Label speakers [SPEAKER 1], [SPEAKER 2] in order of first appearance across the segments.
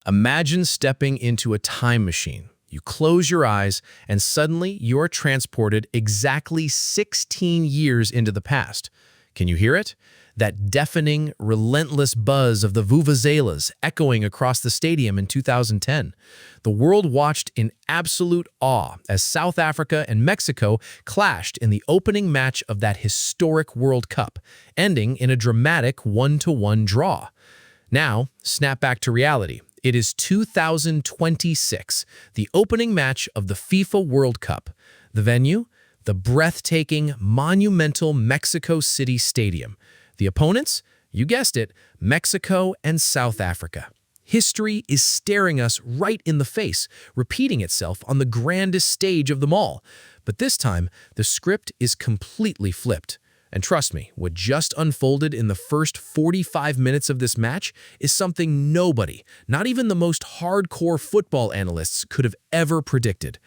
[SPEAKER 1] Imagine stepping into a time machine. You close your eyes, and suddenly you're transported exactly 16 years into the past. Can you hear it? That deafening, relentless buzz of the vuvuzelas echoing across the stadium in 2010. The world watched in absolute awe as South Africa and Mexico clashed in the opening match of that historic World Cup, ending in a dramatic 1-1 draw. Now, snap back to reality. It is 2026, the opening match of the FIFA World Cup. The venue? The breathtaking, monumental Mexico City Stadium. The opponents? You guessed it, Mexico and South Africa. History is staring us right in the face, repeating itself on the grandest stage of them all. But this time, the script is completely flipped. And trust me, what just unfolded in the first 45 minutes of this match is something nobody, not even the most hardcore football analysts, could have ever predicted.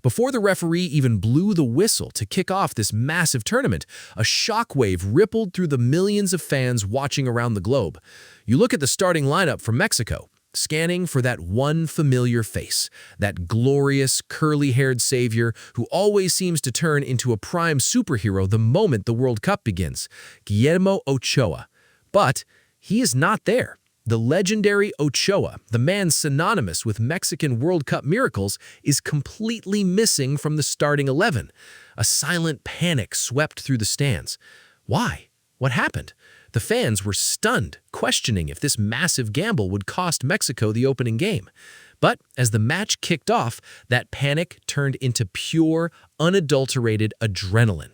[SPEAKER 1] Before the referee even blew the whistle to kick off this massive tournament, a shockwave rippled through the millions of fans watching around the globe. You look at the starting lineup for Mexico, scanning for that one familiar face, that glorious, curly-haired savior who always seems to turn into a prime superhero the moment the World Cup begins, Guillermo Ochoa. But he is not there. The legendary Ochoa, the man synonymous with Mexican World Cup miracles, is completely missing from the starting 11. A silent panic swept through the stands. Why? What happened? The fans were stunned, questioning if this massive gamble would cost Mexico the opening game. But as the match kicked off, that panic turned into pure, unadulterated adrenaline.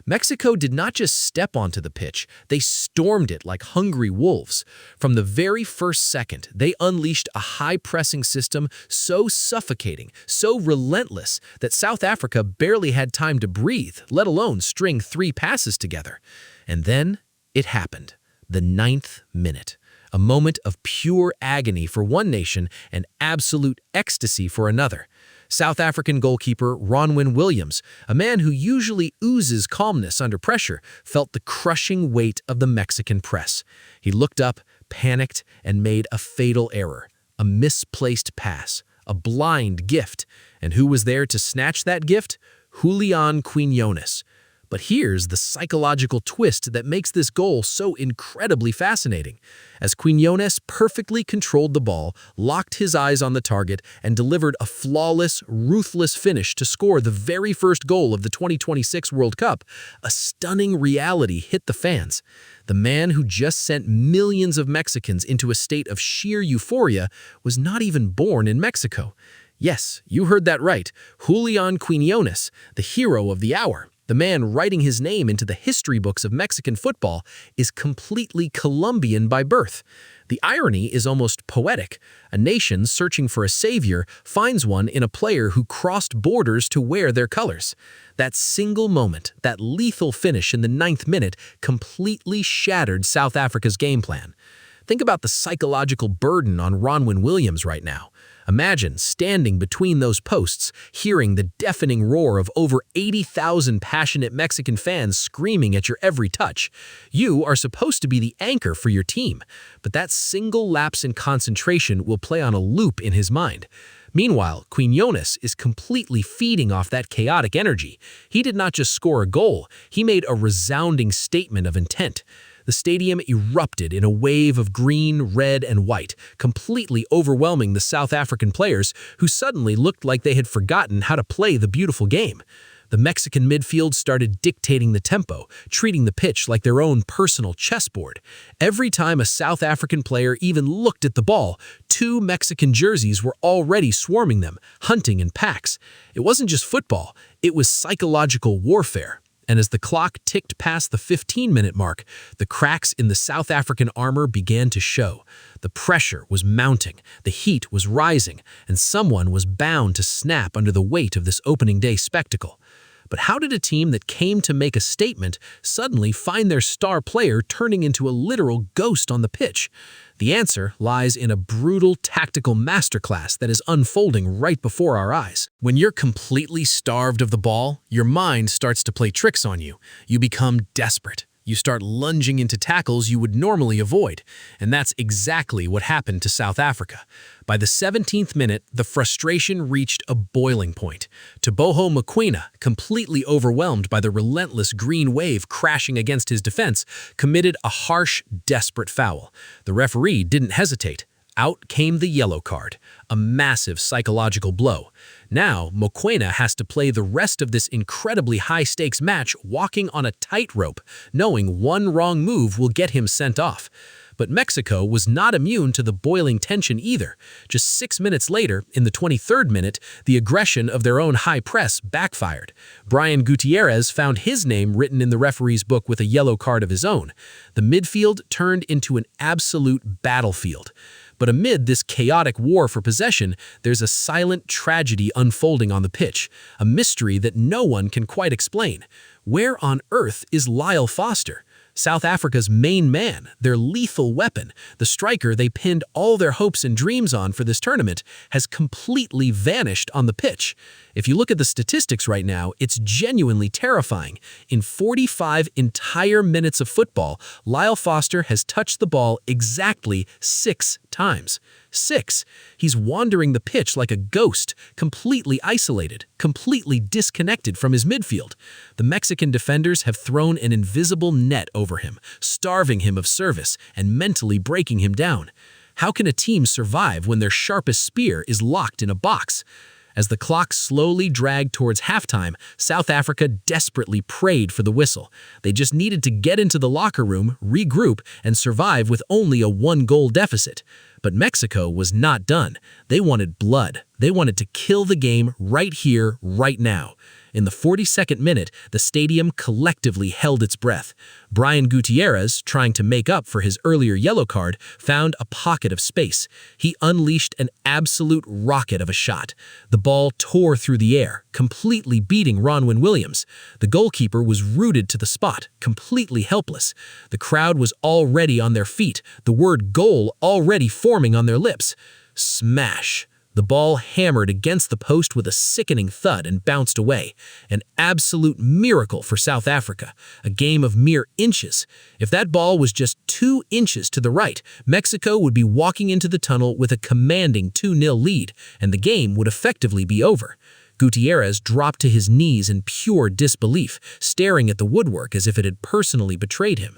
[SPEAKER 1] Mexico did not just step onto the pitch, they stormed it like hungry wolves. From the very first second, they unleashed a high-pressing system so suffocating, so relentless, that South Africa barely had time to breathe, let alone string 3 passes together. And then it happened. The 9th minute. A moment of pure agony for one nation and absolute ecstasy for another. South African goalkeeper Ronwen Williams, a man who usually oozes calmness under pressure, felt the crushing weight of the Mexican press. He looked up, panicked, and made a fatal error. A misplaced pass. A blind gift. And who was there to snatch that gift? Julian Quinones. But here's the psychological twist that makes this goal so incredibly fascinating. As Quinones perfectly controlled the ball, locked his eyes on the target, and delivered a flawless, ruthless finish to score the very first goal of the 2026 World Cup, a stunning reality hit the fans. The man who just sent millions of Mexicans into a state of sheer euphoria was not even born in Mexico. Yes, you heard that right. Julian Quinones, the hero of the hour. The man writing his name into the history books of Mexican football is completely Colombian by birth. The irony is almost poetic. A nation searching for a savior finds one in a player who crossed borders to wear their colors. That single moment, that lethal finish in the 9th minute, completely shattered South Africa's game plan. Think about the psychological burden on Ronwen Williams right now. Imagine standing between those posts, hearing the deafening roar of over 80,000 passionate Mexican fans screaming at your every touch. You are supposed to be the anchor for your team, but that single lapse in concentration will play on a loop in his mind. Meanwhile, Quinones is completely feeding off that chaotic energy. He did not just score a goal, he made a resounding statement of intent. The stadium erupted in a wave of green, red, and white, completely overwhelming the South African players who suddenly looked like they had forgotten how to play the beautiful game. The Mexican midfield started dictating the tempo, treating the pitch like their own personal chessboard. Every time a South African player even looked at the ball, 2 Mexican jerseys were already swarming them, hunting in packs. It wasn't just football, it was psychological warfare. And as the clock ticked past the 15-minute mark, the cracks in the South African armor began to show. The pressure was mounting, the heat was rising, and someone was bound to snap under the weight of this opening day spectacle. But how did a team that came to make a statement suddenly find their star player turning into a literal ghost on the pitch? The answer lies in a brutal tactical masterclass that is unfolding right before our eyes. When you're completely starved of the ball, your mind starts to play tricks on you. You become desperate. You start lunging into tackles you would normally avoid, and that's exactly what happened to South Africa. By the 17th minute, the frustration reached a boiling point. Teboho Mokoena, completely overwhelmed by the relentless green wave crashing against his defense, committed a harsh, desperate foul. The referee didn't hesitate. Out came the yellow card, a massive psychological blow. Now, Mokoena has to play the rest of this incredibly high-stakes match walking on a tightrope, knowing one wrong move will get him sent off. But Mexico was not immune to the boiling tension either. Just 6 minutes later, in the 23rd minute, the aggression of their own high press backfired. Brian Gutierrez found his name written in the referee's book with a yellow card of his own. The midfield turned into an absolute battlefield. But amid this chaotic war for possession, there's a silent tragedy unfolding on the pitch, a mystery that no one can quite explain. Where on earth is Lyle Foster? South Africa's main man, their lethal weapon, the striker they pinned all their hopes and dreams on for this tournament, has completely vanished on the pitch. If you look at the statistics right now, it's genuinely terrifying. In 45 entire minutes of football, Lyle Foster has touched the ball exactly 6 times. 6. He's wandering the pitch like a ghost, completely isolated, completely disconnected from his midfield. The Mexican defenders have thrown an invisible net over him, starving him of service and mentally breaking him down. How can a team survive when their sharpest spear is locked in a box? As the clock slowly dragged towards halftime, South Africa desperately prayed for the whistle. They just needed to get into the locker room, regroup, and survive with only a 1-goal deficit. But Mexico was not done. They wanted blood. They wanted to kill the game right here, right now. In the 42nd minute, the stadium collectively held its breath. Brian Gutierrez, trying to make up for his earlier yellow card, found a pocket of space. He unleashed an absolute rocket of a shot. The ball tore through the air, completely beating Ronwen Williams. The goalkeeper was rooted to the spot, completely helpless. The crowd was already on their feet, the word goal already forming on their lips. Smash! The ball hammered against the post with a sickening thud and bounced away. An absolute miracle for South Africa, a game of mere inches. If that ball was just 2 inches to the right, Mexico would be walking into the tunnel with a commanding 2-0 lead, and the game would effectively be over. Gutierrez dropped to his knees in pure disbelief, staring at the woodwork as if it had personally betrayed him.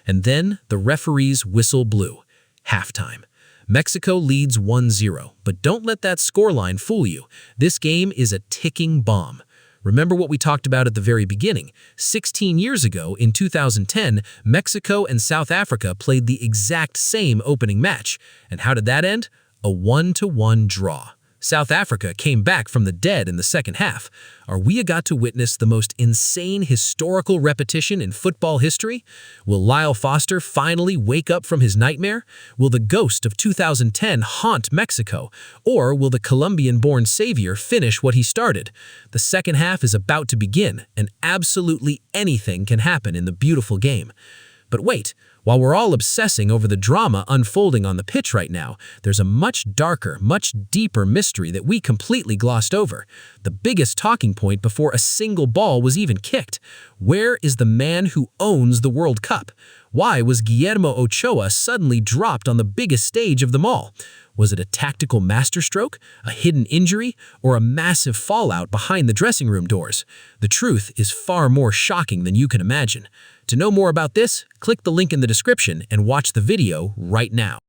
[SPEAKER 1] And then the referee's whistle blew. Halftime. Mexico leads 1-0, but don't let that scoreline fool you. This game is a ticking bomb. Remember what we talked about at the very beginning. 16 years ago, in 2010, Mexico and South Africa played the exact same opening match. And how did that end? A 1-1 draw. South Africa came back from the dead in the second half. Are we about to witness the most insane historical repetition in football history? Will Lyle Foster finally wake up from his nightmare? Will the ghost of 2010 haunt Mexico? Or will the Colombian-born savior finish what he started? The second half is about to begin, and absolutely anything can happen in the beautiful game. But wait, while we're all obsessing over the drama unfolding on the pitch right now, there's a much darker, much deeper mystery that we completely glossed over. The biggest talking point before a single ball was even kicked. Where is the man who owns the World Cup? Why was Guillermo Ochoa suddenly dropped on the biggest stage of them all? Was it a tactical masterstroke, a hidden injury, or a massive fallout behind the dressing room doors? The truth is far more shocking than you can imagine. To know more about this, click the link in the description and watch the video right now.